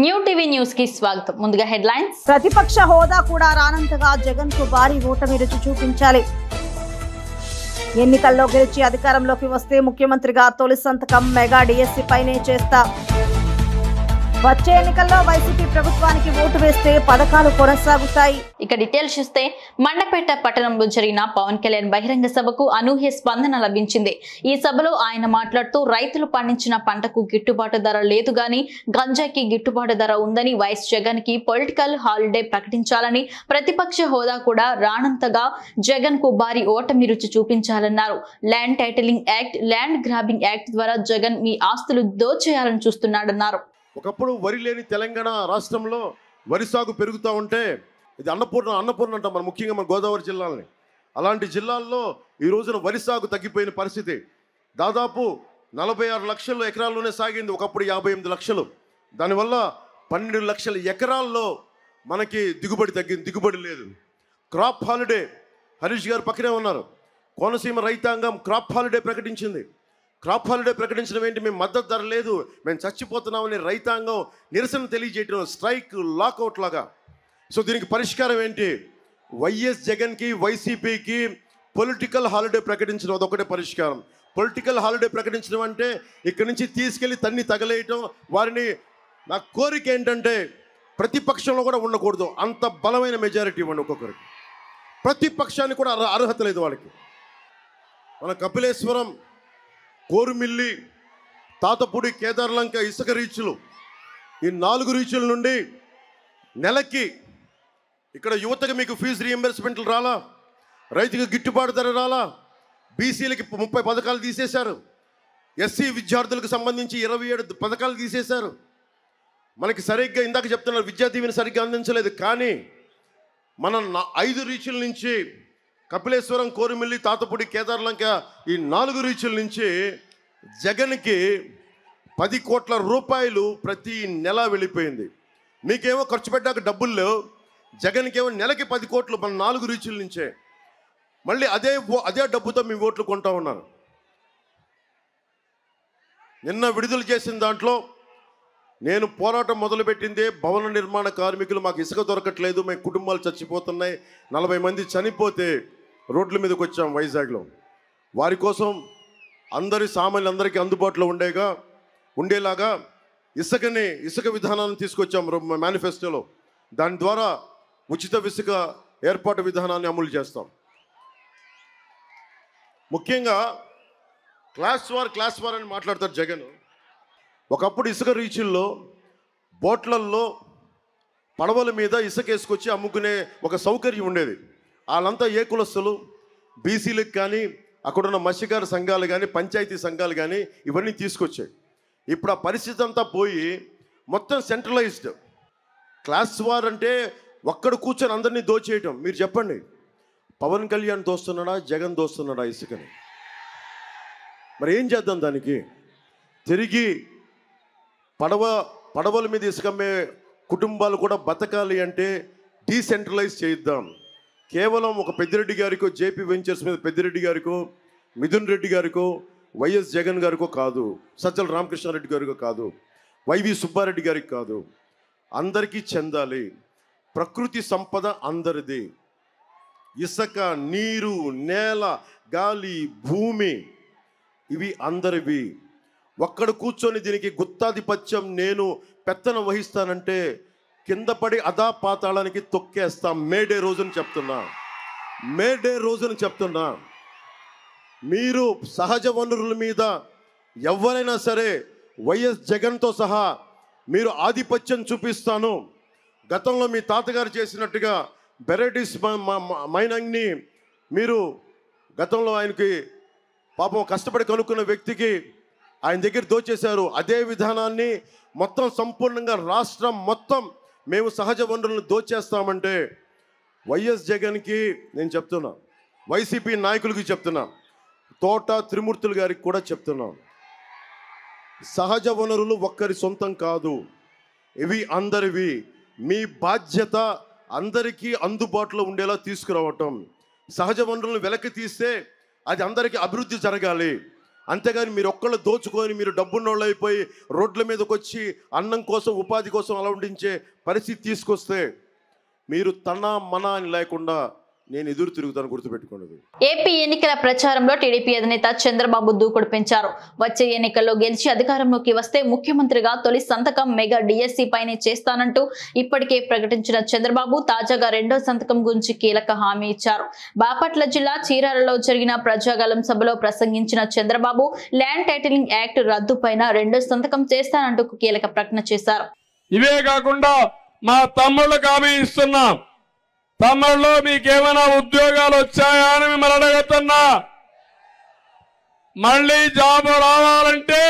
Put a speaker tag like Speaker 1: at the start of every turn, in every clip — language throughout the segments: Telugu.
Speaker 1: న్యూ టీవీ న్యూస్ కి స్వాగతం. ముందుగా హెడ్లైన్స్.
Speaker 2: ప్రతిపక్ష హోదా కూడా రానంతగా జగన్ కు భారీ ఓటమి రుచి చూపించాలి. ఎన్నికల్లో గెలిచి అధికారంలోకి వస్తే ముఖ్యమంత్రిగా తొలి సంతకం మెగా డిఎస్సి పైనే చేస్తా. వచ్చే ఎన్నికల్లో వైసీపీ ప్రభుత్వానికి ఓటు వేస్తే పథకాలు కొనసాగుతాయి.
Speaker 1: ఇక డీటెయిల్స్ చూస్తే మండపేట పట్టణంలో జరిగిన పవన్ కళ్యాణ్ బహిరంగ సభకు అనూహ్య స్పందన లభించింది. ఈ సభలో ఆయన మాట్లాడుతూ రైతులు పండించిన పంటకు గిట్టుబాటు ధర లేదు గాని గంజాయికి గిట్టుబాటు ధర ఉందని, వైఎస్ జగన్ కి పొలిటికల్ హాలిడే ప్రకటించాలని, ప్రతిపక్ష హోదా కూడా రానంతగా జగన్ కు భారీ ఓటమి రుచి చూపించాలన్నారు. Land titling act, land grabbing act ద్వారా జగన్ మీ ఆస్తులు దోచేయాలని చూస్తున్నాడన్నారు.
Speaker 3: ఒకప్పుడు వరి లేని తెలంగాణ రాష్ట్రంలో వరి సాగు పెరుగుతూ ఉంటే ఇది అన్నపూర్ణ అంటాం మనం, ముఖ్యంగా మన గోదావరి జిల్లాలని. అలాంటి జిల్లాల్లో ఈ రోజున వరి సాగు తగ్గిపోయిన పరిస్థితి. దాదాపు 46 లక్షల ఎకరాల్లోనే సాగింది, ఒకప్పుడు 58 లక్షలు. దానివల్ల 12 లక్షల ఎకరాల్లో మనకి దిగుబడి తగ్గింది, దిగుబడి లేదు. క్రాప్ హాలిడే, హరీష్ గారు పక్కనే ఉన్నారు, కోనసీమ రైతాంగం క్రాప్ హాలిడే ప్రకటించింది. క్రాప్ హాలిడే ప్రకటించడం ఏంటి? మేము మద్దతు ధర లేదు, మేము చచ్చిపోతున్నామని రైతాంగం నిరసన తెలియజేయడం, స్ట్రైక్, లాకౌట్ లాగా. సో దీనికి పరిష్కారం ఏంటి? వైఎస్ జగన్కి, వైసీపీకి పొలిటికల్ హాలిడే ప్రకటించడం, అదొకటే పరిష్కారం. పొలిటికల్ హాలిడే ప్రకటించడం అంటే ఇక్కడి నుంచి తీసుకెళ్ళి తన్ని తగలేయటం. వారిని, నా కోరిక ఏంటంటే ప్రతిపక్షంలో కూడా ఉండకూడదు, అంత బలమైన మెజారిటీ ఇవ్వండి ఒక్కొక్కరికి. ప్రతిపక్షానికి కూడా అర్హత లేదు వాళ్ళకి. మన కపిలేశ్వరం, కోరుమిల్లి, తాతపూడి, కేదార్లంక ఇసుక రీచ్లు, ఈ 4 రీచ్ల నుండి నెలకి ఇక్కడ యువతకు మీకు ఫీజు రీఎంబర్స్మెంట్లు రాలా, రైతుకు గిట్టుబాటు ధర రాలా, బీసీలకి 30 పథకాలు తీసేశారు, ఎస్సీ విద్యార్థులకు సంబంధించి 27 పథకాలు తీసేశారు. మనకి సరిగ్గా ఇందాక చెప్తున్నారు, విద్యా దీవెన సరిగ్గా అందించలేదు. కానీ మనం 5 రీచ్ల నుంచి, కపిలేశ్వరం, కోరుమిల్లి, తాతపూడి, కేదార్లంక, ఈ 4 రీచ్ల నుంచి జగన్కి 10 కోట్ల రూపాయలు ప్రతి నెల వెళ్ళిపోయింది. మీకేమో ఖర్చు పెట్టాక డబ్బులు లేవు, జగన్కి ఏమో నెలకి 10 కోట్లు మన 4 రీచ్ల నుంచే. మళ్ళీ అదే డబ్బుతో మీ ఓట్లు కొంటా ఉన్నారు. నిన్న విడుదల చేసిన దాంట్లో నేను పోరాటం మొదలుపెట్టిందే భవన నిర్మాణ కార్మికులు, మాకు ఇసుక దొరకట్లేదు, మేము కుటుంబాలు చచ్చిపోతున్నాయి, 40 మంది చనిపోతే రోడ్ల మీదకి వచ్చాం వైజాగ్లో. వారి కోసం అందరి సామాన్యులందరికీ అందుబాటులో ఉండేలాగా ఇసుక విధానాన్ని తీసుకొచ్చాం మేనిఫెస్టోలో. దాని ద్వారా ఉచిత ఇసుక ఏర్పాటు విధానాన్ని అమలు చేస్తాం. ముఖ్యంగా క్లాస్ వార్ అని మాట్లాడతారు జగన్. ఒకప్పుడు ఇసుక రీచుల్లో, బోట్లల్లో, పడవల మీద ఇసుక వేసుకొచ్చి అమ్ముకునే ఒక సౌకర్యం ఉండేది. వాళ్ళంతా ఏ కులస్తులు, బీసీలకు కానీ, అక్కడున్న మత్స్యకార సంఘాలు కానీ, పంచాయతీ సంఘాలు కానీ ఇవన్నీ తీసుకొచ్చాయి. ఇప్పుడు ఆ పరిస్థితి అంతా పోయి మొత్తం సెంట్రలైజ్డ్. క్లాస్ వార్ అంటే ఒక్కడు కూర్చొని అందరినీ దోచేయటం. మీరు చెప్పండి, పవన్ కళ్యాణ్ దోస్తున్నాడా, జగన్ దోస్తున్నాడా ఇసుకని? మరి ఏం చేద్దాం దానికి? తిరిగి పడవల మీద ఇసుకమ్మే కుటుంబాలు కూడా బతకాలి అంటే డీసెంట్రలైజ్ చేయిద్దాం. కేవలం ఒక పెద్దిరెడ్డి గారికో, జేపీ వెంచర్స్ మీద పెద్దిరెడ్డి గారికో, మిథున్ రెడ్డి గారికో, వైఎస్ జగన్ గారికో కాదు, సజ్జల రామకృష్ణారెడ్డి గారికో కాదు, వైవి సుబ్బారెడ్డి గారికి కాదు, అందరికీ చెందాలి. ప్రకృతి సంపద అందరిది. ఇసుక, నీరు, నేల, గాలి, భూమి ఇవి అందరివి. ఒక్కడ కూర్చొని దీనికి గుత్తాధిపత్యం, నేను పెత్తనం వహిస్తానంటే కింద పడి అధాపాతాళానికి తొక్కేస్తాం. మేడే రోజుని చెప్తున్నా. మీరు సహజ వనరుల మీద ఎవరైనా సరే వైఎస్ జగన్తో సహా మీరు ఆధిపత్యం చూపిస్తాను. గతంలో మీ తాతగారు చేసినట్టుగా బెరెటిస్ మైనింగ్ని మీరు గతంలో ఆయనకి పాపం కష్టపడి కనుక్కున్న వ్యక్తికి ఆయన దగ్గర దోచేశారు. అదే విధానాన్ని మొత్తం సంపూర్ణంగా రాష్ట్రం మొత్తం మేము సహజ వనరులను దోచేస్తామంటే వైఎస్ జగన్కి నేను చెప్తున్నా, వైసీపీ నాయకులకి చెప్తున్నా, తోట త్రిమూర్తులు గారికి కూడా చెప్తున్నా, సహజ వనరులు ఒక్కరి సొంతం కాదు, ఇవి అందరివి. మీ బాధ్యత అందరికీ అందుబాటులో ఉండేలా తీసుకురావటం. సహజ వనరులను వెలకి తీస్తే అది అందరికీ అభివృద్ధి జరగాలి. అంతేగాని మీరు ఒక్కళ్ళు దోచుకొని మీరు డబ్బున్నోళ్ళు అయిపోయి రోడ్ల మీదకి వచ్చి అన్నం కోసం ఉపాధి కోసం అలా ఉండించే పరిస్థితి తీసుకొస్తే మీరు తన మన అని లేకుండా నేను ఎదురు తిరుగుతాను, గుర్తుపెట్టుకోండి.
Speaker 1: ఏపీ ఎన్నికల ప్రచారంలో టీడీపీ అధినేత చంద్రబాబు దూకుడు పెంచారు. వచ్చే ఎన్నికల్లో గెలిచి అధికారంలోకి వస్తే ముఖ్యమంత్రిగా తొలి సంతకం మెగా డిఎస్సి పైనే చేస్తానంటూ ఇప్పటికే ప్రకటించిన చంద్రబాబు తాజాగా రెండో సంతకం గురించి కీలక హామీ ఇచ్చారు. బాపట్ల జిల్లా చీరాలలో జరిగిన ప్రజాగలం సభలో ప్రసంగించిన చంద్రబాబు ల్యాండ్ టైటిలింగ్ యాక్ట్ రద్దు పైన రెండో సంతకం చేస్తానంటూ కీలక ప్రకటన చేశారు.
Speaker 4: ఇవే కాకుండా మా తమ్ముళ్ళకు హామీ ఇస్తున్నాం. తమ్ముళ్ళు మీకేమైనా ఉద్యోగాలు వచ్చాయా అని మిమ్మల్ని అడుగుతున్నా. మళ్ళీ జాబు రావాలంటే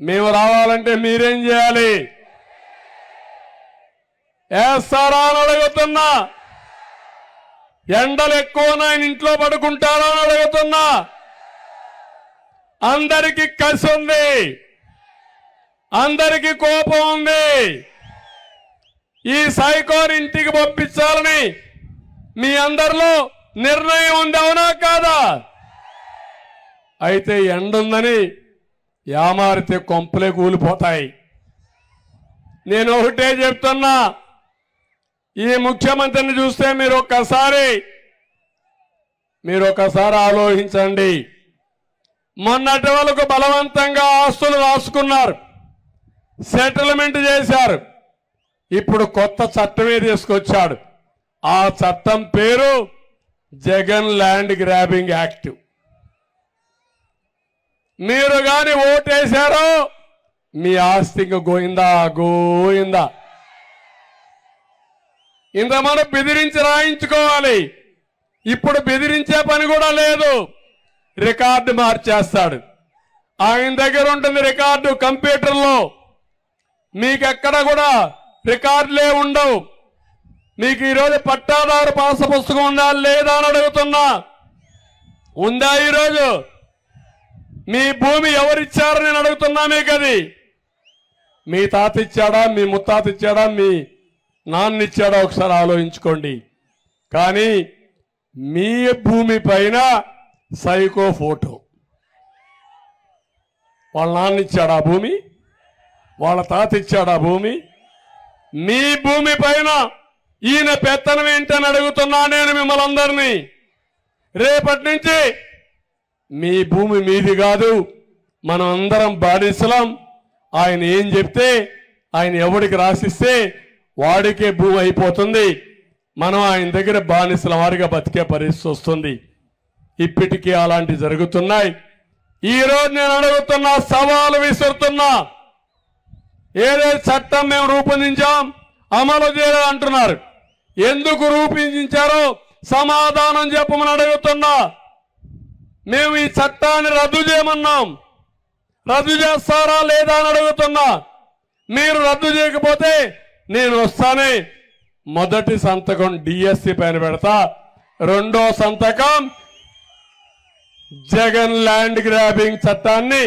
Speaker 4: మేము రావాలంటే మీరేం చేయాలి? వేస్తారా అని అడుగుతున్నా. ఎండలు ఎక్కువ ఇంట్లో పడుకుంటారా అని అడుగుతున్నా. అందరికీ కసి ఉంది, అందరికీ కోపం ఉంది. ఈ సైకోని ఇంటికి పంపించాలని మీ అందరిలో నిర్ణయం ఉంది, అవునా కాదా? అయితే ఎండుందని యామారితే కొంపలే కూలిపోతాయి. నేను ఒకటే చెప్తున్నా, ఈ ముఖ్యమంత్రిని చూస్తే మీరు ఒక్కసారి ఆలోచించండి. మొన్నటి వరకు బలవంతంగా ఆస్తులు రాసుకున్నారు, సెటిల్మెంట్ చేశారు. ఇప్పుడు కొత్త చట్టమే తీసుకొచ్చాడు. ఆ చట్టం పేరు జగన్ ల్యాండ్ గ్రాబింగ్ యాక్ట్. మీరు గాని ఓటేశారో మీ ఆస్తి గోయిందా. ఇంత మనం బెదిరించి రాయించుకోవాలి. ఇప్పుడు బెదిరించే పని కూడా లేదు, రికార్డు మార్చేస్తాడు. ఆయన దగ్గర ఉంటుంది రికార్డు కంప్యూటర్లో. మీకెక్కడ కూడా రికార్డులే ఉండవు. మీకు ఈరోజు పట్టాదారు పాస పుస్తకం ఉందా లేదా అని అడుగుతున్నా. ఉందా? ఈరోజు మీ భూమి ఎవరిచ్చారని నేను అడుగుతున్నా. మీకు అది మీ తాత ఇచ్చాడా, మీ ముత్తాత ఇచ్చాడా, మీ నాన్న ఇచ్చాడా? ఒకసారి ఆలోచించుకోండి. కానీ మీ భూమి పైన సైకో ఫోటో. వాళ్ళ నాన్న ఇచ్చాడా భూమి? వాళ్ళ తాత ఇచ్చాడా భూమి? మీ భూమి పైన ఈయన పెత్తనం ఏంటని అడుగుతున్నా నేను మిమ్మల్ని అందరినీ. రేపటి నుంచి మీ భూమి మీది కాదు, మనం అందరం బానిసలం. ఆయన ఏం చెప్తే, ఆయన ఎవడికి రాసిస్తే వాడికే భూమి అయిపోతుంది. మనం ఆయన దగ్గర బానిసల వారిగా బతికే పరిస్థితి వస్తుంది. ఇప్పటికీ అలాంటివి జరుగుతున్నాయి. ఈరోజు నేను అడుగుతున్నా, సవాలు విసురుతున్నా. ఏదైతే చట్టం మేము రూపొందించాం అమలు చేయాలి అంటున్నారు. ఎందుకు రూపొందించారో సమాధానం చెప్పమని అడుగుతున్నా. మేము ఈ చట్టాన్ని రద్దు చేయమన్నాం, రద్దు చేస్తారా లేదా అని అడుగుతున్నా. మీరు రద్దు చేయకపోతే నేను వస్తానే మొదటి సంతకం డిఎస్సి పైన పెడతా, రెండో సంతకం జగన్ ల్యాండ్ గ్రాబింగ్ చట్టాన్ని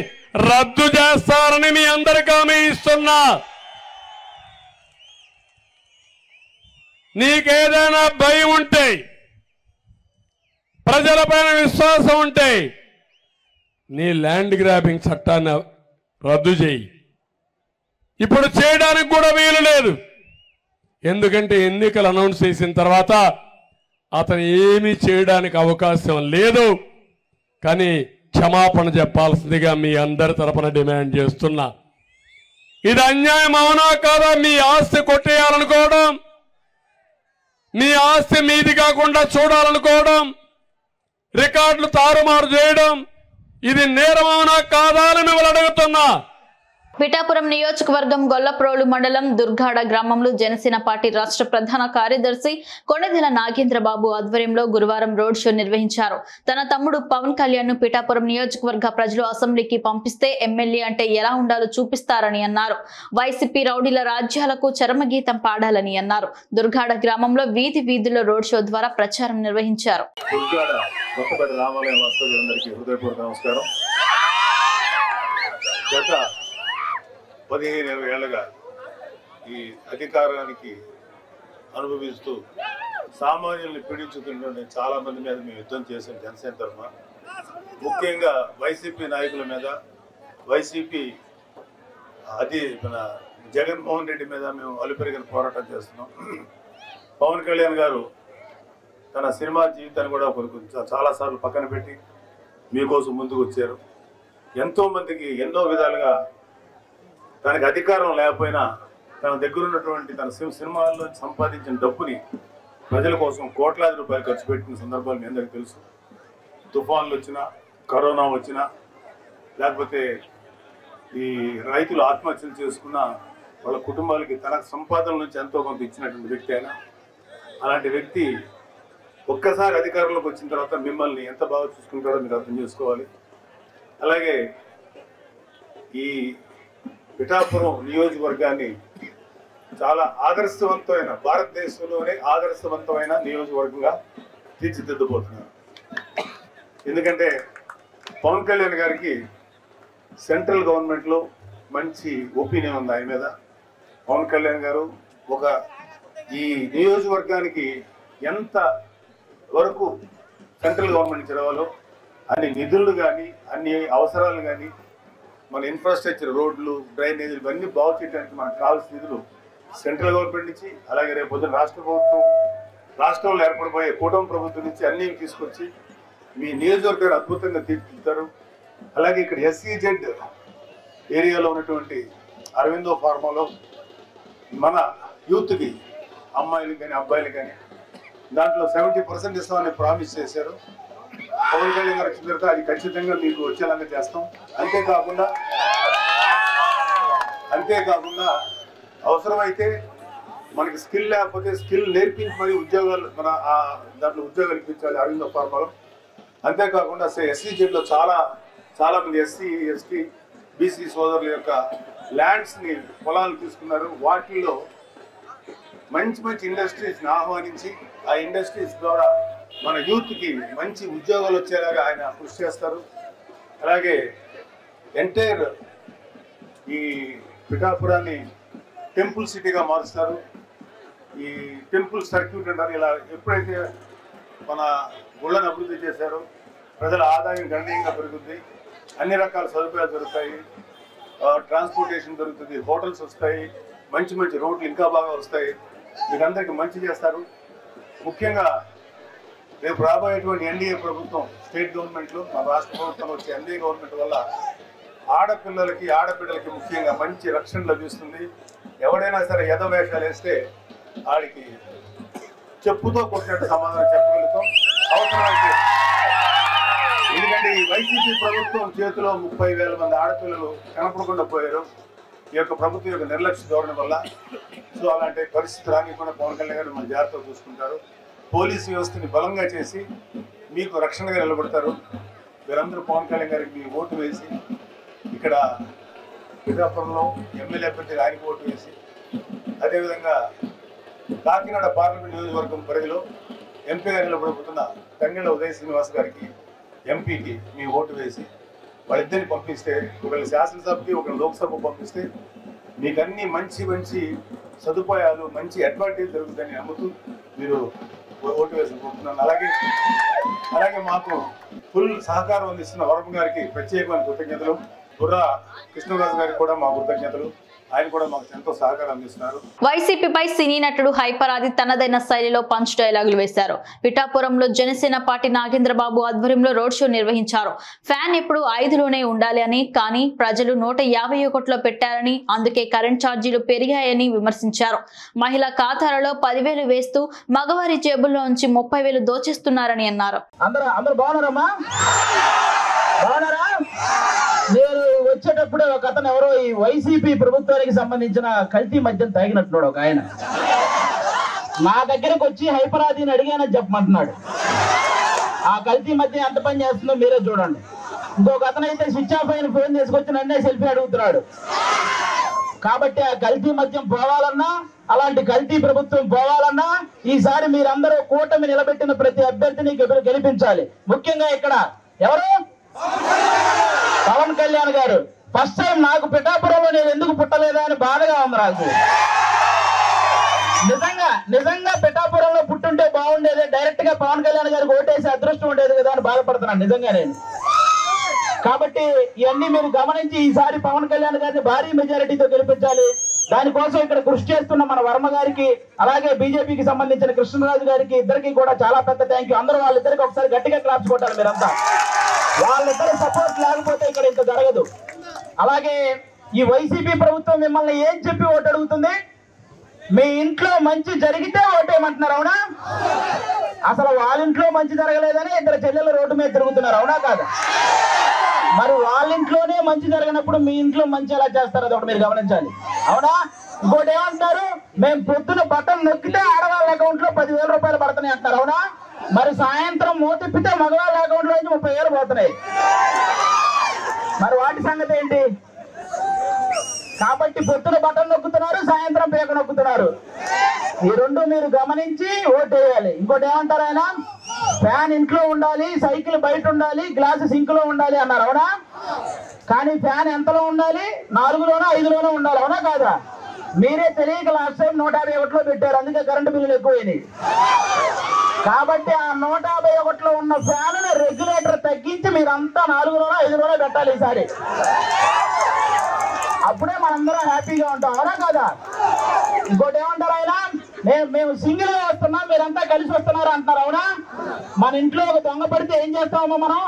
Speaker 4: రద్దు చేస్తారని మీ అందరికీ హామీ ఇస్తున్నా. నీకేదైనా భయం ఉంటే, ప్రజలపైన విశ్వాసం ఉంటే నీ ల్యాండ్ గ్రాబింగ్ చట్టాన్ని రద్దు చేయి. ఇప్పుడు చేయడానికి కూడా వీలు లేదు. ఎందుకంటే ఎన్నికలు అనౌన్స్ చేసిన తర్వాత అతను ఏమీ చేయడానికి అవకాశం లేదు. కానీ క్షమాపణ చెప్పాల్సిందిగా మీ అందరి తరపున డిమాండ్ చేస్తున్నా. ఇది అన్యాయం అవునా కాదా? మీ ఆస్తి కొట్టేయాలనుకోవడం, మీ ఆస్తి మీది కాకుండా చూడాలనుకోవడం, రికార్డులు తారుమారు చేయడం, ఇది నేరం అవునా కాదా అని మిమ్మల్ని అడుగుతున్నా.
Speaker 1: పిఠాపురం నియోజకవర్గం గొల్లప్రోలు మండలం దుర్గాడ గ్రామంలో జనసేన పార్టీ రాష్ట్ర ప్రధాన కార్యదర్శి కొణిదెల నాగేంద్రబాబు ఆధ్వర్యంలో గురువారం రోడ్ షో నిర్వహించారు. తన తమ్ముడు పవన్ కళ్యాణ్ ను పిఠాపురం నియోజకవర్గ ప్రజలు అసెంబ్లీకి పంపిస్తే ఎమ్మెల్యే అంటే ఎలా ఉండాలో చూపిస్తారని అన్నారు. వైసీపీ రౌడీల రాజ్యాలకు చరమగీతం పాడాలని అన్నారు. దుర్గాడ గ్రామంలో వీధి వీధుల్లో రోడ్ షో ద్వారా ప్రచారం నిర్వహించారు.
Speaker 5: 15-20 ఏళ్ళుగా ఈ అధికారానికి అనుభవిస్తూ సామాన్యుల్ని పీడించుతున్న చాలా మంది మీద మేము యుద్ధం చేసాం జనసేన తరఫున. ముఖ్యంగా వైసీపీ నాయకుల మీద, వైసీపీ మన జగన్మోహన్ రెడ్డి మీద మేము అలుపెరిగిన పోరాటం చేస్తున్నాం. పవన్ కళ్యాణ్ గారు తన సినిమా జీవితాన్ని కూడా చాలాసార్లు పక్కన పెట్టి మీకోసం ముందుకు వచ్చారు. ఎంతోమందికి ఎన్నో విధాలుగా తనకి అధికారం లేకపోయినా తన దగ్గర ఉన్నటువంటి తన సినిమాల్లో సంపాదించిన డబ్బుని ప్రజల కోసం కోట్లాది రూపాయలు ఖర్చు పెట్టిన సందర్భాలు మీ అందరికీ తెలుసు. తుఫాన్లు వచ్చినా, కరోనా వచ్చినా, లేకపోతే ఈ రైతులు ఆత్మహత్యలు చేసుకున్న వాళ్ళ కుటుంబాలకి తన సంపాదన నుంచి ఎంతో కొంత ఇచ్చినటువంటి వ్యక్తి అయినా, అలాంటి వ్యక్తి ఒక్కసారి అధికారంలోకి వచ్చిన తర్వాత మిమ్మల్ని ఎంత బాగా చూసుకుంటారో మీరు అర్థం చేసుకోవాలి. అలాగే ఈ పిఠాపురం నియోజకవర్గాన్ని చాలా ఆదర్శవంతమైన, భారతదేశంలోనే ఆదర్శవంతమైన నియోజకవర్గంగా తీర్చిదిద్దబోతున్నారు. ఎందుకంటే పవన్ కళ్యాణ్ గారికి సెంట్రల్ గవర్నమెంట్లో మంచి ఒపీనియన్ ఉంది ఆయన మీద. పవన్ కళ్యాణ్ గారు ఈ నియోజకవర్గానికి ఎంత వరకు సెంట్రల్ గవర్నమెంట్ నుంచి రావాలో అన్ని నిధులు కానీ, అన్ని అవసరాలు కానీ, మన ఇన్ఫ్రాస్ట్రక్చర్, రోడ్లు, డ్రైనేజీలు ఇవన్నీ బాగు చేయడానికి మనకు కావాల్సిన నిధులు సెంట్రల్ గవర్నమెంట్ నుంచి, అలాగే రేపు పొద్దున రాష్ట్ర ప్రభుత్వం, రాష్ట్రంలో ఏర్పడిపోయే కూటమి ప్రభుత్వం నుంచి అన్నీ తీసుకొచ్చి మీ నియోజకవర్గాన్ని అద్భుతంగా తీర్చిదిద్దారు. అలాగే ఇక్కడ SEZ ఏరియాలో ఉన్నటువంటి అరవిందో ఫార్మాలో మన యూత్కి, అమ్మాయిలకు కానీ అబ్బాయిలకు కానీ దాంట్లో 70% ఇస్తామని ప్రామిస్ చేశారు. పవన్ కళ్యాణ్ గారు వచ్చిన తర్వాత అది ఖచ్చితంగా మీకు వచ్చేలాగా చేస్తాం. అంతేకాకుండా అవసరమైతే మనకి స్కిల్ లేకపోతే స్కిల్ నేర్పించి మరి ఉద్యోగాలు దాంట్లో ఉద్యోగాలు ఇప్పించాలి అరవిందో ఫార్మాలో. అంతేకాకుండా SEZలో చాలా మంది SC, ST, BC సోదరుల యొక్క ల్యాండ్స్ని, పొలాలు తీసుకున్నారు. వాటిల్లో మంచి ఇండస్ట్రీస్ని ఆహ్వానించి ఆ ఇండస్ట్రీస్ ద్వారా మన యూత్కి మంచి ఉద్యోగాలు వచ్చేలాగా ఆయన కృషి చేస్తారు. అలాగే ఎంటైర్ ఈ పిఠాపురాన్ని టెంపుల్ సిటీగా మారుస్తారు. ఈ టెంపుల్ సర్క్యూట్ అంటారు. ఇలా ఎప్పుడైతే మన గుళ్ళను అభివృద్ధి చేశారో ప్రజల ఆదాయం గణనీయంగా పెరుగుతుంది, అన్ని రకాల సదుపాయాలు దొరుకుతాయి, ట్రాన్స్పోర్టేషన్ దొరుకుతుంది, హోటల్స్ వస్తాయి, మంచి రోడ్లు ఇంకా బాగా వస్తాయి, మీరందరికీ మంచి చేస్తారు. ముఖ్యంగా రేపు రాబోయేటువంటి NDA ప్రభుత్వం, స్టేట్ గవర్నమెంట్లో, మన రాష్ట్ర ప్రభుత్వం వచ్చే NDA గవర్నమెంట్ వల్ల ఆడపిల్లలకి, ఆడపిల్లలకి ముఖ్యంగా మంచి రక్షణ లభిస్తుంది. ఎవడైనా సరే యథవేషాలు వేస్తే ఆడికి చెప్పుతో కొట్టినట్టు సమాధానం చెప్పగలుగుతాం అవసరమైతే. ఎందుకంటే ఈ వైసీపీ ప్రభుత్వం చేతిలో 30,000 మంది ఆడపిల్లలు కనపడకుండా పోయారు ఈ యొక్క ప్రభుత్వం యొక్క నిర్లక్ష్య ధోరణి వల్ల. సో అలాంటి పరిస్థితి రానికుండా పవన్ కళ్యాణ్ గారు మన జాగ్రత్తగా చూసుకుంటారు. పోలీసు వ్యవస్థని బలంగా చేసి మీకు రక్షణగా నిలబడతారు. మీరందరూ పవన్ కళ్యాణ్ గారికి మీ ఓటు వేసి, ఇక్కడ పిఠాపురంలో ఎమ్మెల్యే అభ్యర్థిగా ఆయనకు ఓటు వేసి, అదేవిధంగా కాకినాడ పార్లమెంట్ నియోజకవర్గం పరిధిలో ఎంపీగా నిలబడబోతున్న తంగెళ్ళ ఉదయ శ్రీనివాస్ గారికి, ఎంపీకి మీ ఓటు వేసి వాళ్ళిద్దరిని పంపిస్తే, ఒకళ్ళు శాసనసభకి, ఒకళ్ళు లోక్సభకు పంపిస్తే మీకు అన్ని మంచి సదుపాయాలు, మంచి అడ్వాంటేజ్ జరుగుతుందని నమ్ముతూ మీరు ఓటు వేసుకుంటున్నాను. అలాగే మాకు ఫుల్ సహకారం అందిస్తున్న వరమ గారికి ప్రత్యేకమైన కృతజ్ఞతలు. బుర్రా కృష్ణరాజు గారికి కూడా మా కృతజ్ఞతలు. ఆయన కూడా మాకు ఎంతో సహకారం అందిస్తున్నారు.
Speaker 1: వైసీపీపై సినీ నటుడు హైపరాది తనదైన శైలిలో పంచ్ డైలాగులు వేశారు. పిఠాపురంలో జనసేన పార్టీ నాగేంద్రబాబు ఆధ్వర్యంలో రోడ్ షో నిర్వహించారు. ఫ్యాన్ ఎప్పుడు 5లోనే ఉండాలి అని, కానీ ప్రజలు 151లో పెట్టారని, అందుకే కరెంట్ ఛార్జీలు పెరిగాయని విమర్శించారు. మహిళా ఖాతాలలో 10,000 వేస్తూ మగవారి జేబుల్లో నుంచి 30,000 దోచేస్తున్నారని అన్నారు.
Speaker 6: నేను వచ్చేటప్పుడే ఒక అతను ఎవరో ఈ వైసీపీ ప్రభుత్వానికి సంబంధించిన కల్తీ మద్యం తాగినట్టున్నాడు ఒక ఆయన. నా దగ్గరకు వచ్చి హైపరాదిని అడిగానని చెప్పమంటున్నాడు. ఆ కల్తీ మద్యం ఎంత పని చేస్తుందో మీరే చూడండి. ఇంకొక అతను అయితే స్విచ్ ఆఫ్ అయిన ఫోన్ తీసుకొచ్చి నన్నే సెల్ఫీ అడుగుతున్నాడు. కాబట్టి ఆ కల్తీ మద్యం పోవాలన్నా, అలాంటి కల్తీ ప్రభుత్వం పోవాలన్నా ఈసారి మీరందరూ కూటమి నిలబెట్టిన ప్రతి అభ్యర్థిని గెలిపించాలి. ముఖ్యంగా ఇక్కడ ఎవరు? పవన్ కళ్యాణ్ గారు. ఫస్ట్ టైం నాకు పిఠాపురంలో నేను ఎందుకు పుట్టలేదా అని బాధగా ఉంది నాకు. నిజంగా పిఠాపురంలో పుట్టుంటే బాగుండేది, డైరెక్ట్ గా పవన్ కళ్యాణ్ గారికి ఓటేసి అదృష్టం ఉండేది కదా అని బాధపడుతున్నాను నిజంగా నేను. కాబట్టి ఇవన్నీ మీరు గమనించి ఈసారి పవన్ కళ్యాణ్ గారిని భారీ మెజారిటీతో గెలిపించాలి. దానికోసం ఇక్కడ కృషి చేస్తున్న మన వర్మ గారికి, అలాగే బీజేపీకి సంబంధించిన కృష్ణరాజు గారికి, ఇద్దరికి కూడా చాలా పెద్ద థ్యాంక్ యూ. అందరూ వాళ్ళిద్దరికి ఒకసారి గట్టిగా క్లాప్స్ కొట్టాలి మీరంతా. వాళ్ళిద్దరు సపోర్ట్ లేకపోతే ఇక్కడ ఇంత జరగదు. అలాగే ఈ వైసీపీ ప్రభుత్వం మిమ్మల్ని ఏం చెప్పి ఓటు అడుగుతుంది? మీ ఇంట్లో మంచి జరిగితే ఓటేయమంటున్నారు, అవునా? అసలు వాళ్ళ ఇంట్లో మంచి జరగలేదని ఇద్దరు చెల్లెలు రోడ్డు మీద తిరుగుతున్నారు, అవునా కాదా? మరి వాళ్ళ ఇంట్లోనే మంచి జరిగినప్పుడు మీ ఇంట్లో మంచి ఎలా చేస్తారు అది ఒకటి మీరు గమనించాలి, అవునా? ఇంకోటి ఏమంటారు, మేము పొద్దున బటన్ నొక్కితే ఆడవాళ్ళ అకౌంట్ లో 10,000 రూపాయలు పడుతున్నాయి అంటారు, అవునా? మరి సాయంత్రం మూతిప్పితే మగవాళ్ళ అకౌంట్ లో 30,000 పోతున్నాయి. మరి వాటి సంగతి ఏంటి? కాబట్టి పొద్దున బటన్ నొక్కుతున్నారు, సాయంత్రం పేక నొక్కుతున్నారు. ఈ రెండు మీరు గమనించి ఓటేయాలి. ఇంకోటి ఏమంటారు ఆయన, ఫ్యాన్ ఇంట్లో ఉండాలి, సైకిల్ బయట ఉండాలి, గ్లాసు సింక్ లో ఉండాలి అన్నారు, అవునా? కానీ ఫ్యాన్ ఎంతలో ఉండాలి? 4లోనో 5లోనో ఉండాలి, అవునా కాదా? మీరే తెలియక లాస్ట్ టైం 151లో పెట్టారు, అందుకే కరెంటు బిల్లులు ఎక్కువైనాయి. కాబట్టి ఆ 151లో ఉన్న ఫ్యాన్ రెగ్యులేటర్ తగ్గించి మీరంతా 4లోనో 5లోనో పెట్టాలి ఈసారి. అప్పుడే మనందరం హ్యాపీగా ఉంటాం, అవునా కదా? ఇంకోటి ఏమంటారు ఆయన, మేము సింగిల్ గా వస్తున్నాం, మీరంతా కలిసి వస్తున్నారు అంటున్నారు, అవునా? మన ఇంట్లో ఒక దొంగ పడితే ఏం చేస్తామో మనం?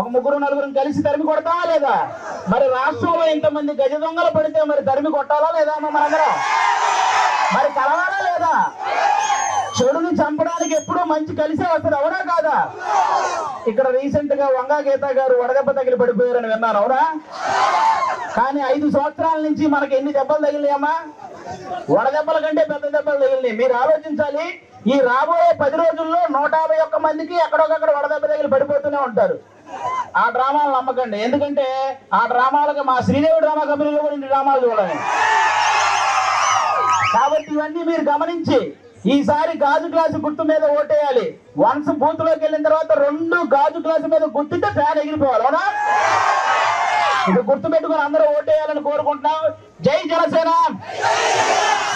Speaker 6: ఒక 3-4 కలిసి తరిమి కొడతామా లేదా? మరి రాష్ట్రంలో ఇంతమంది గజ దొంగలు పడితే మరి తరిమి కొట్టాలా లేదా మనందరం? మరి కలవాలా లేదా? చెడుని చంపడానికి ఎప్పుడూ మంచి కలిసే వస్తుంది, అవునా కాదా? ఇక్కడ రీసెంట్ గా వంగా గీత గారు వడదెబ్బ తగిలి పడిపోయారని విన్నాను, అవునా? కానీ 5 సంవత్సరాల నుంచి మనకి ఎన్ని దెబ్బలు తగిలినాయమ్మా? వడదెబ్బల కంటే పెద్ద దెబ్బలు తగిలినాయి. మీరు ఆలోచించాలి, ఈ రాబోయే 10 రోజుల్లో 151 మందికి ఎక్కడొకక్కడ వడదెబ్బ తగిలి పడిపోతూనే ఉంటారు. ఆ డ్రామాలు నమ్మకండి, ఎందుకంటే ఆ డ్రామాలకు మా శ్రీదేవి డ్రామా కంపెనీలో కూడా ఇన్ని డ్రామాలు చూడాలి. కాబట్టి ఇవన్నీ మీరు గమనించి ఈసారి గాజు గ్లాసు గుర్తు మీద ఓటేయాలి. వన్స్ బూత్ లోకి వెళ్ళిన తర్వాత 2 గాజు గ్లాసు మీద గుర్తుంటే ఫ్యాన్ ఎగిరిపోవాలి, అవునా? ఇది గుర్తు పెట్టుకుని అందరూ ఓటేయాలని కోరుకుంటున్నాం. జై జనసేన,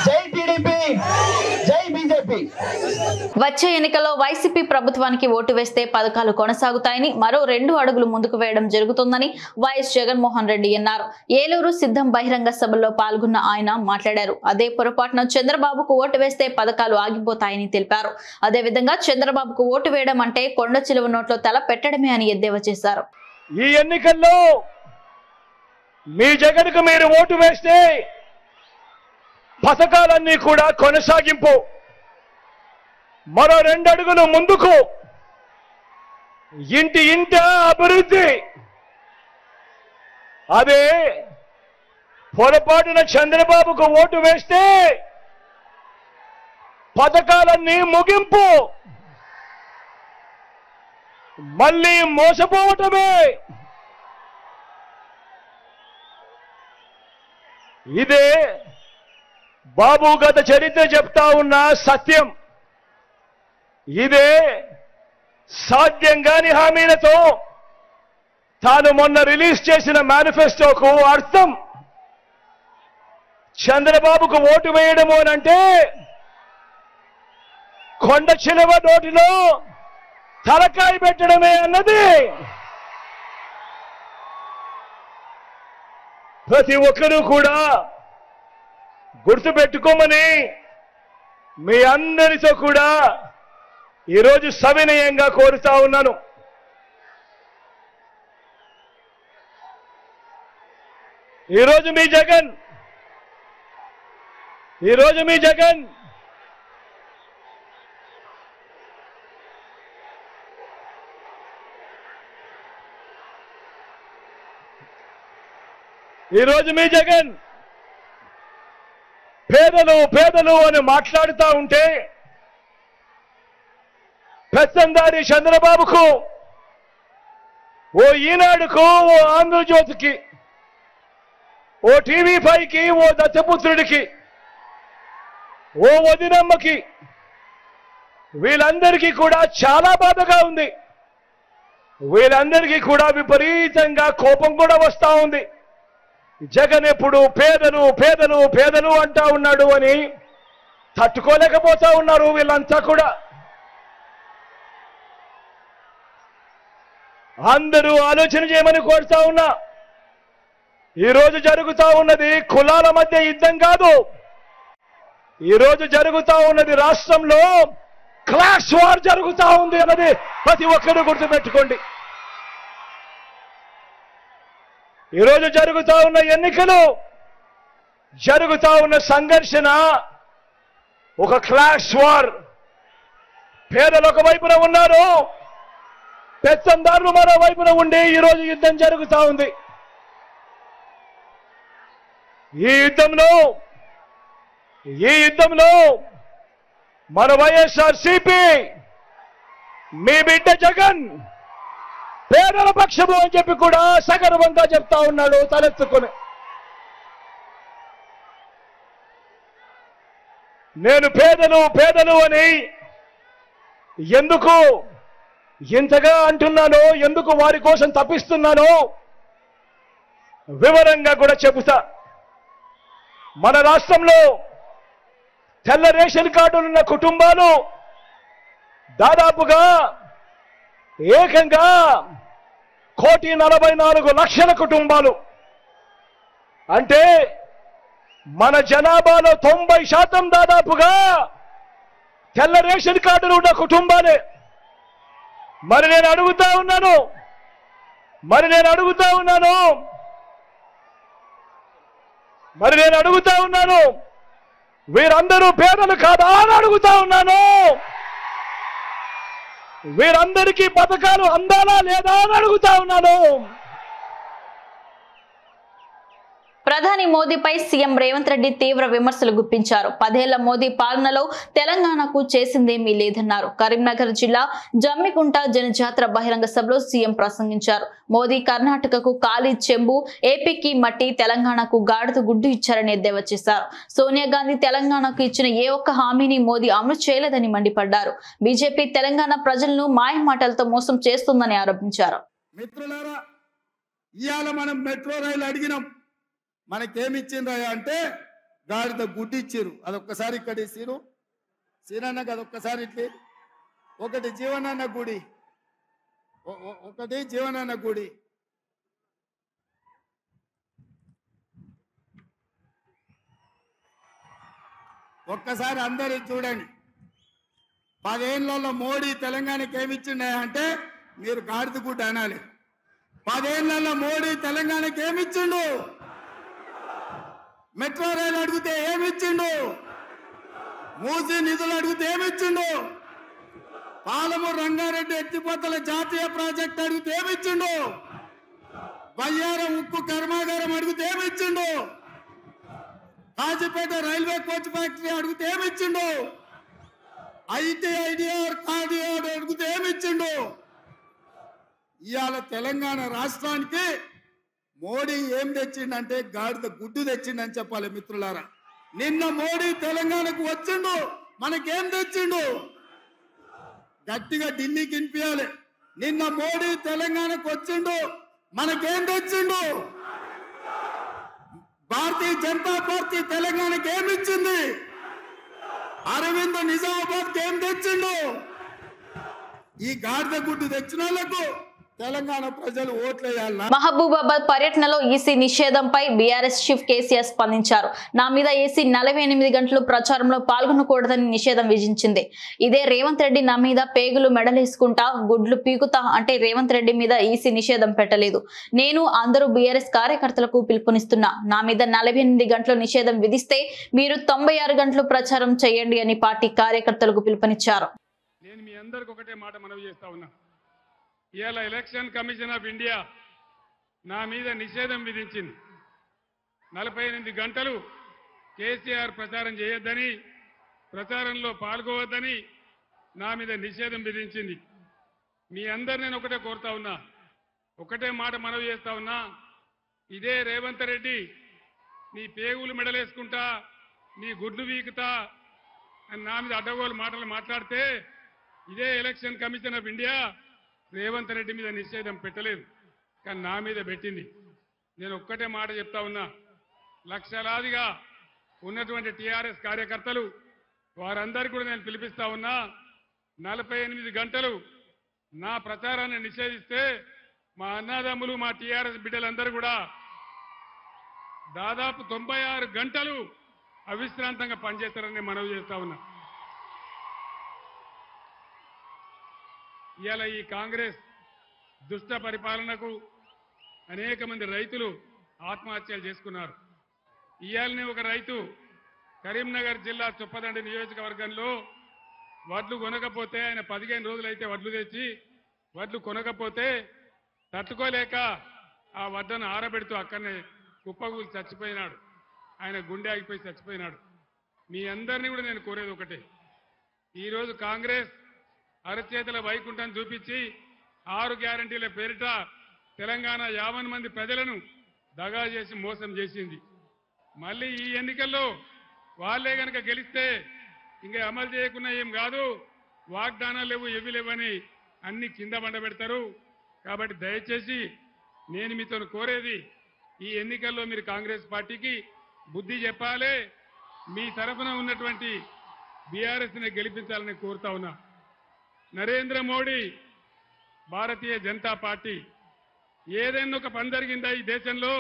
Speaker 6: జై టీడీపీ, జై బీజేపీ.
Speaker 1: వచ్చే ఎన్నికల్లో వైసీపీ ప్రభుత్వానికి ఓటు వేస్తే పథకాలు కొనసాగుతాయని, మరో 2 అడుగులు ముందుకు వేయడం జరుగుతుందని వైఎస్ జగన్మోహన్ రెడ్డి అన్నారు. ఏలూరు సిద్ధం బహిరంగ సభలో పాల్గొన్న ఆయన మాట్లాడారు. అదే పొరపాటున చంద్రబాబుకు ఓటు వేస్తే పథకాలు ఆగిపోతాయని తెలిపారు. అదేవిధంగా చంద్రబాబుకు ఓటు వేయడం అంటే కొండ చిలువ నోట్లో తల పెట్టడమే అని ఎద్దేవా చేశారు.
Speaker 7: ఈ ఎన్నికల్లో మీ జగన్కు మీరు ఓటు వేస్తే పథకాలన్నీ కూడా కొనసాగింపు, మరో 2 అడుగులు ముందుకు, ఇంట అభివృద్ధి. అదే పొరపాటున చంద్రబాబుకు ఓటు వేస్తే పథకాలన్నీ ముగింపు, మళ్ళీ మోసపోవటమే. ఇదే బాబు గత చరిత్ర చెప్తా ఉన్న సత్యం. ఇదే సాధ్యం కాని హామీలతో తాను మొన్న రిలీజ్ చేసిన మేనిఫెస్టోకు అర్థం. చంద్రబాబుకు ఓటు వేయడము అనంటే కొండ చిలువ నోటిలో తలకాయ పెట్టడమే అన్నది ప్రతి ఒక్కరూ కూడా గుర్తుపెట్టుకోమని మీ అందరితో కూడా ఈరోజు సవినయంగా కోరుతా ఉన్నాను. ఈరోజు మీ జగన్ పేదలు అని మాట్లాడుతూ ఉంటే పెత్తందారి చంద్రబాబుకు, ఓ ఈనాడుకు, ఓ ఆంధ్రజ్యోతికి, ఓ టీవీ5కి, ఓ దత్తపుత్రుడికి, ఓ వదినమ్మకి, వీళ్ళందరికీ కూడా చాలా బాధగా ఉంది. వీళ్ళందరికీ కూడా విపరీతంగా కోపం కూడా వస్తా ఉంది. జగన్ ఎప్పుడు పేదలు పేదలు పేదలు అంటా ఉన్నాడు అని తట్టుకోలేకపోతా ఉన్నారు వీళ్ళంతా కూడా. అందరూ ఆలోచన చేయమని కోరుతా ఉన్నా. ఈరోజు జరుగుతా ఉన్నది కులాల మధ్య యుద్ధం కాదు. ఈరోజు జరుగుతా ఉన్నది రాష్ట్రంలో క్లాష్ వార్ జరుగుతా ఉంది అన్నది ప్రతి ఒక్కరూ గుర్తుపెట్టుకోండి. ఈరోజు జరుగుతా ఉన్న ఎన్నికలు, జరుగుతా ఉన్న సంఘర్షణ ఒక క్లాష్ వార్. పేదలు ఒక వైపున ఉన్నారు, పెత్తందారులు మరో వైపున ఉండి ఈరోజు యుద్ధం జరుగుతా ఉంది. ఈ యుద్ధంలో మన వైఎస్ఆర్సీపీ, మీ బిడ్డ జగన్ పేదల పక్షము అని చెప్పి కూడా సగర్వంగా చెప్తా ఉన్నాడు తలెత్తుకుని. నేను పేదలు అని ఎందుకు ఇంతగా అంటున్నానో, ఎందుకు వారి కోసం తప్పిస్తున్నానో వివరంగా కూడా చెబుతా. మన రాష్ట్రంలో తెల్ల రేషన్ కార్డులున్న కుటుంబాలు దాదాపుగా ఏకంగా 1,44,00,000 కుటుంబాలు. అంటే మన జనాభాలో 90% దాదాపుగా తెల్ల రేషన్ కార్డులు ఉన్న కుటుంబాలే. మరి నేను అడుగుతా ఉన్నాను, వీరందరూ పేదలు కాదా అని అడుగుతా ఉన్నాను. వీరందరికీ పథకాలు అందాలా లేదా అని అడుగుతా ఉన్నాను.
Speaker 1: ప్రధాని మోదీపై సీఎం రేవంత్ రెడ్డి తీవ్ర విమర్శలు గుప్పించారు. 10 ఏళ్ల మోదీ పాలనలో తెలంగాణకు చేసిందేమీ లేదన్నారు. కరీంనగర్ జిల్లా జమ్మికుంట జనజాతర బహిరంగ సభలో సీఎం ప్రసంగించారు. మోదీ కర్ణాటకకు ఖాళీ చెంబు, ఏపీకి మట్టి, తెలంగాణకు గాడిద గుడ్డు ఇచ్చారని ఎద్దేవా చేశారు. సోనియా గాంధీ తెలంగాణకు ఇచ్చిన ఏ ఒక్క హామీని మోదీ అమలు చేయలేదని మండిపడ్డారు. బీజేపీ తెలంగాణ ప్రజలను మాయమాటలతో మోసం చేస్తుందని ఆరోపించారు.
Speaker 8: మిత్రులారా, ఇవాళ మనం మెట్రో రైలు అడిగినాం, మనకేమిచ్చిండ్రా అంటే గాడిద గుడ్డి ఇచ్చిరు. అదొక్కసారి ఇక్కడ ఇచ్చిరు. సీనన్నకు అదొక్కసారి ఇట్లే. ఒకటి జీవనాన్న గుడి, ఒక్కసారి అందరూ చూడండి. 10 ఏళ్లలో మోడీ తెలంగాణకి ఏమిచ్చిండే అంటే మీరు గాడిద గుడ్డ అనాలి. 10 ఏళ్లలో మోడీ తెలంగాణకి ఏమిచ్చిండు? మెట్రో రైలు అడిగితే ఏమిచ్చిండు? మూసీ నిధులు అడిగితే ఏమిచ్చిండు? పాలమూరు రంగారెడ్డి ఎత్తిపోతల జాతీయ ప్రాజెక్ట్ అడిగితే ఏమిచ్చిండు? బయ్యారం ఉక్కు కర్మాగారం అడిగితే ఏమిచ్చిండు? కాజీపేట రైల్వే కోచ్ ఫ్యాక్టరీ అడిగితే ఏమిచ్చిండు? ఐటీఐడిఆర్ కార్డిఆర్ అడిగితే ఏమిచ్చిండు? ఇవాళ తెలంగాణ రాష్ట్రానికి మోడీ ఏం తెచ్చిండంటే గాడిద గుడ్డు తెచ్చిండని చెప్పాలి. మిత్రులారా, నిన్న మోడీ తెలంగాణకు వచ్చిండు, మనకేం తెచ్చిండు? గట్టిగా ఢిల్లీకి వినిపించాలి. నిన్న మోడీ తెలంగాణకు వచ్చిండు, మనకేం తెచ్చిండు? భారతీయ జనతా పార్టీ తెలంగాణకి ఏమిచ్చింది? అరవింద్ నిజామాబాద్కి ఏం తెచ్చిండు? ఈ గాడిద గుడ్డు తెచ్చిన వాళ్ళకు తెలంగాణ ప్రజలు ఓట్లేయాలి.
Speaker 1: మహబూబాబాద్ పర్యటనలో ఈసీ నిషేధంపై బీఆర్ఎస్ చీఫ్ కేసీఆర్ స్పందించారు. నా మీద ఈసీ 48 గంటలు ప్రచారంలో పాల్గొనకూడదని నిషేధం విధించింది. ఇదే రేవంత్ రెడ్డి నా మీద పేగులు మెడలేసుకుంటా, గుడ్లు పీకుతా అంటే రేవంత్ రెడ్డి మీద ఈసీ నిషేధం పెట్టలేదు. నేను అందరూ బీఆర్ఎస్ కార్యకర్తలకు పిలుపునిస్తున్నా. నా మీద 48 గంటలు నిషేధం విధిస్తే మీరు 96 గంటలు ప్రచారం చేయండి అని పార్టీ కార్యకర్తలకు పిలుపునిచ్చారు.
Speaker 4: నేను మీ అందరికి ఒకటే మాట మనవి చేస్తా ఉన్నా. ఇవాళ ఎలక్షన్ కమిషన్ ఆఫ్ ఇండియా నా మీద నిషేధం విధించింది. 48 గంటలు కేసీఆర్ ప్రచారం చేయొద్దని, ప్రచారంలో పాల్గొవద్దని నా మీద నిషేధం విధించింది. మీ అందరు నేను ఒకటే కోరుతా ఉన్నా, ఒకటే మాట మనవి చేస్తా ఉన్నా. ఇదే రేవంత్ రెడ్డి నీ పేగులు మెడలేసుకుంటా, నీ గుడ్లు వీకుతా అని నా మీద అడ్డగోలు మాటలు మాట్లాడితే ఇదే election commission of India Revanth Reddy మీద నిషేధం పెట్టలేదు, కానీ నా మీద పెట్టింది. నేను ఒక్కటే మాట చెప్తా ఉన్నా, లక్షలాదిగా ఉన్నటువంటి టీఆర్ఎస్ కార్యకర్తలు వారందరికీ కూడా నేను పిలిపిస్తా ఉన్నా. 48 గంటలు నా ప్రచారాన్ని నిషేధిస్తే మా అన్నదమ్ములు మా టీఆర్ఎస్ బిడ్డలందరూ కూడా దాదాపు 96 గంటలు అవిశ్రాంతంగా పనిచేస్తారని మనవి చేస్తా ఉన్నా. ఇవాళ ఈ కాంగ్రెస్ దుష్ట పరిపాలనకు అనేక మంది రైతులు ఆత్మహత్యలు చేసుకున్నారు. ఇవాళనే ఒక రైతు కరీంనగర్ జిల్లా చొప్పదండి నియోజకవర్గంలో వడ్లు కొనకపోతే, ఆయన 15 రోజులైతే వడ్లు తెచ్చి వడ్లు కొనకపోతే తట్టుకోలేక ఆ వడ్లను ఆరబెడుతూ అక్కడనే కుప్పగూలి చచ్చిపోయినాడు. ఆయన గుండె ఆగిపోయి చచ్చిపోయినాడు. మీ అందరినీ కూడా నేను కోరేది ఒకటే, ఈరోజు కాంగ్రెస్ అరచేతుల వైకుంఠం చూపించి 6 గ్యారంటీల పేరిట తెలంగాణ 50 మంది ప్రజలను దగా చేసి మోసం చేసింది. మళ్ళీ ఈ ఎన్నికల్లో వాళ్ళే గనక గెలిస్తే ఇంకా అమలు చేయకుండా ఏం కాదు, వాగ్దానాలు లేవు ఏవి లేవని అన్ని కింద బండబెడతారు. కాబట్టి దయచేసి నేను మీతో కోరేది, ఈ ఎన్నికల్లో మీరు కాంగ్రెస్ పార్టీకి బుద్ధి చెప్పాలి. మీ తరఫున ఉన్నటువంటి బీఆర్ఎస్ని గెలిపించాలని కోరుతా ఉన్నా. నరేంద్ర మోడీ భారతీయ జనతా పార్టీ ఏదైనా ఒక పని జరిగిందా ఈ దేశంలో?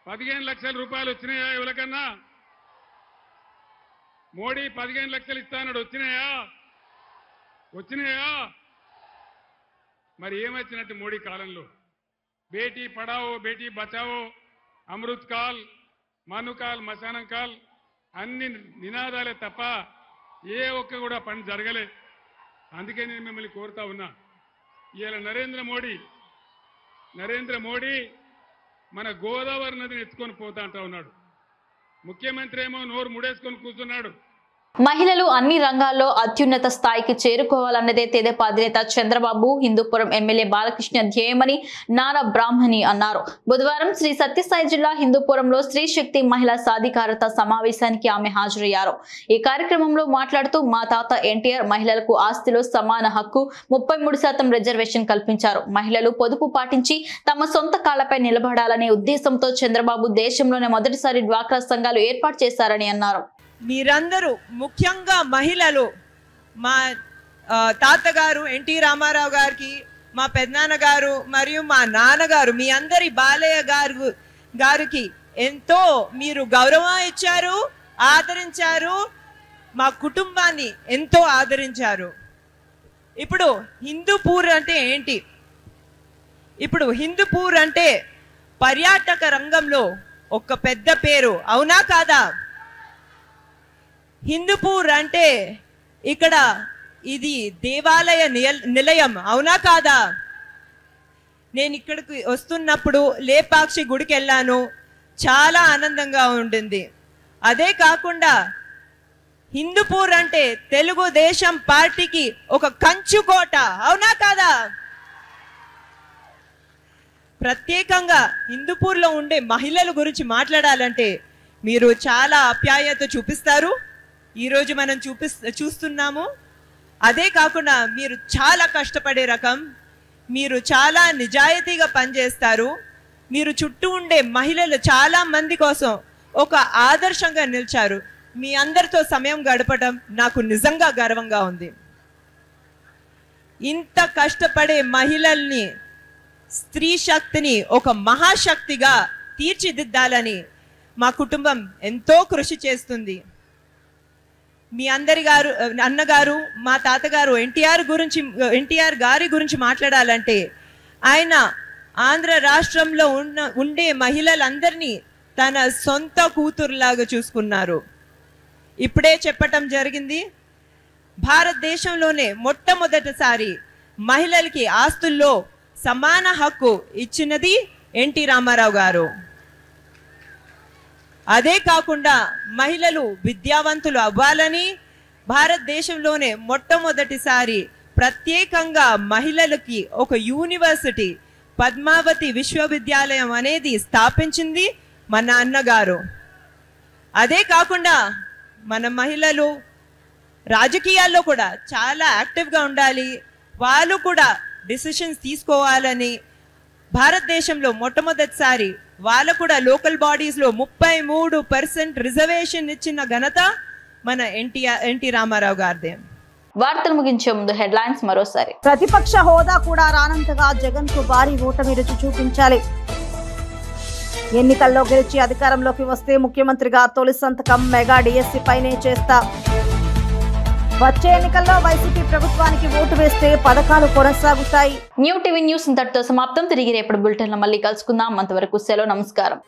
Speaker 4: 15 లక్షల రూపాయలు వచ్చినాయా ఎవరికన్నా? మోడీ 15 లక్షలు ఇస్తానడు, వచ్చినాయా? మరి ఏమొచ్చినట్టు మోడీ కాలంలో? బేటీ పడావో బేటీ బచావో, అమృత్ కాల్, మనుకాల్, మశానం కాల్ అన్ని నినాదాలే తప్ప ఏ ఒక్క కూడా పని జరగలే. అందుకే నేను మిమ్మల్ని కోరుతా ఉన్నా, ఇవాళ నరేంద్ర మోడీ మన గోదావరి నదిని ఎత్తుకొని పోతా అంటా ఉన్నాడు. ముఖ్యమంత్రి ఏమో నోరు ముడేసుకొని కూర్చున్నాడు.
Speaker 1: మహిళలు అన్ని రంగాల్లో అత్యున్నత స్థాయికి చేరుకోవాలన్నదే తెదేపా అధినేత చంద్రబాబు, హిందూపురం ఎమ్మెల్యే బాలకృష్ణ ధ్యేయమని నారా బ్రాహ్మణి అన్నారు. బుధవారం శ్రీ సత్యసాయి జిల్లా హిందూపురంలో స్త్రీ శక్తి మహిళా సాధికారత సమావేశానికి ఆమె హాజరయ్యారు. ఈ కార్యక్రమంలో మాట్లాడుతూ మా తాత ఎన్టీఆర్ మహిళలకు ఆస్తిలో సమాన హక్కు, 33% రిజర్వేషన్ కల్పించారు. మహిళలు పొదుపు పాటించి తమ సొంత కాళ్లపై నిలబడాలనే ఉద్దేశంతో చంద్రబాబు దేశంలోనే మొదటిసారి డ్వాక్రా సంఘాలు ఏర్పాటు చేశారని అన్నారు.
Speaker 9: మీరందరూ ముఖ్యంగా మహిళలు, మా తాతగారు ఎన్టీ రామారావు గారికి, మా పెద్దనాన్న గారు మరియు మా నాన్నగారు, మీ అందరి బాలయ్య గారికి ఎంతో మీరు గౌరవం ఇచ్చారు, ఆదరించారు, మా కుటుంబాన్ని ఎంతో ఆదరించారు. ఇప్పుడు హిందూపూర్ అంటే ఏంటి? ఇప్పుడు హిందూపూర్ అంటే పర్యాటక రంగంలో ఒక పెద్ద పేరు, అవునా కాదా? హిందూపూర్ అంటే ఇక్కడ ఇది దేవాలయ నిలయం, అవునా కాదా? నేను ఇక్కడికి వస్తున్నప్పుడు లేపాక్షి గుడికి వెళ్ళాను, చాలా ఆనందంగా ఉండింది. అదే కాకుండా హిందూపూర్ అంటే తెలుగుదేశం పార్టీకి ఒక కంచుకోట, అవునా కాదా? ప్రత్యేకంగా హిందూపూర్లో ఉండే మహిళల గురించి మాట్లాడాలంటే మీరు చాలా ఆప్యాయత చూపిస్తారు. ఈరోజు మనం చూస్తున్నాము. అదే కాకుండా మీరు చాలా కష్టపడే రకం, మీరు చాలా నిజాయితీగా పనిచేస్తారు. మీరు చుట్టూ ఉండే మహిళలు చాలా మంది కోసం ఒక ఆదర్శంగా నిలిచారు. మీ అందరితో సమయం గడపడం నాకు నిజంగా గర్వంగా ఉంది. ఇంత కష్టపడే మహిళల్ని, స్త్రీ శక్తిని ఒక మహాశక్తిగా తీర్చిదిద్దాలని మా కుటుంబం ఎంతో కృషి చేస్తుంది. మీ అందరి అన్నగారు, మా తాతగారు ఎన్టీఆర్ గారి గురించి మాట్లాడాలంటే ఆయన ఆంధ్ర రాష్ట్రంలో ఉండే మహిళలందరినీ తన సొంత కూతురులాగా చూసుకున్నారు. ఇప్పుడే చెప్పటం జరిగింది, భారతదేశంలోనే మొట్టమొదటిసారి మహిళలకి ఆస్తుల్లో సమాన హక్కు ఇచ్చినది ఎన్టీ రామారావు గారు. అదే కాకుండా మహిళలు విద్యావంతులు అవ్వాలని భారతదేశంలోనే మొట్టమొదటిసారి ప్రత్యేకంగా మహిళలకి ఒక యూనివర్సిటీ, పద్మావతి విశ్వవిద్యాలయం అనేది స్థాపించింది మన అన్నగారు. అదే కాకుండా మన మహిళలు రాజకీయాల్లో కూడా చాలా యాక్టివ్గా ఉండాలి, వాళ్ళు కూడా డిసిషన్స్ తీసుకోవాలని భారతదేశంలో మొట్టమొదటిసారి వాళ్ళు కూడా లోకల్ బాడీస్లో 33% రిజర్వేషన్ ఇచ్చిన ఘనత మన ఎన్టీ రామారావు గారిదే.
Speaker 1: వార్తలు ముగించే ముందు హెడ్లైన్స్ మరోసారి.
Speaker 2: ప్రతిపక్ష హోదా కూడా రానంతగా జగన్ కు భారీ ఓటమి రుచి చూపించాలి. ఎన్నికల్లో గెలిచి అధికారంలోకి వస్తే ముఖ్యమంత్రిగా తొలి సంతకం మెగా డిఎస్సి పైనే చేస్తా. వచ్చే ఎన్నికల్లో వైసీపీ ప్రభుత్వానికి ఓటు వేస్తే పథకాలు కొనసాగుతాయి.
Speaker 1: న్యూ టీవీ న్యూస్ ఇంతటితో సమాప్తం. తిరిగి రేపటి బులెటిన్లో మళ్ళీ కలుసుకుందాం. అంతవరకు సెలవు. నమస్కారం.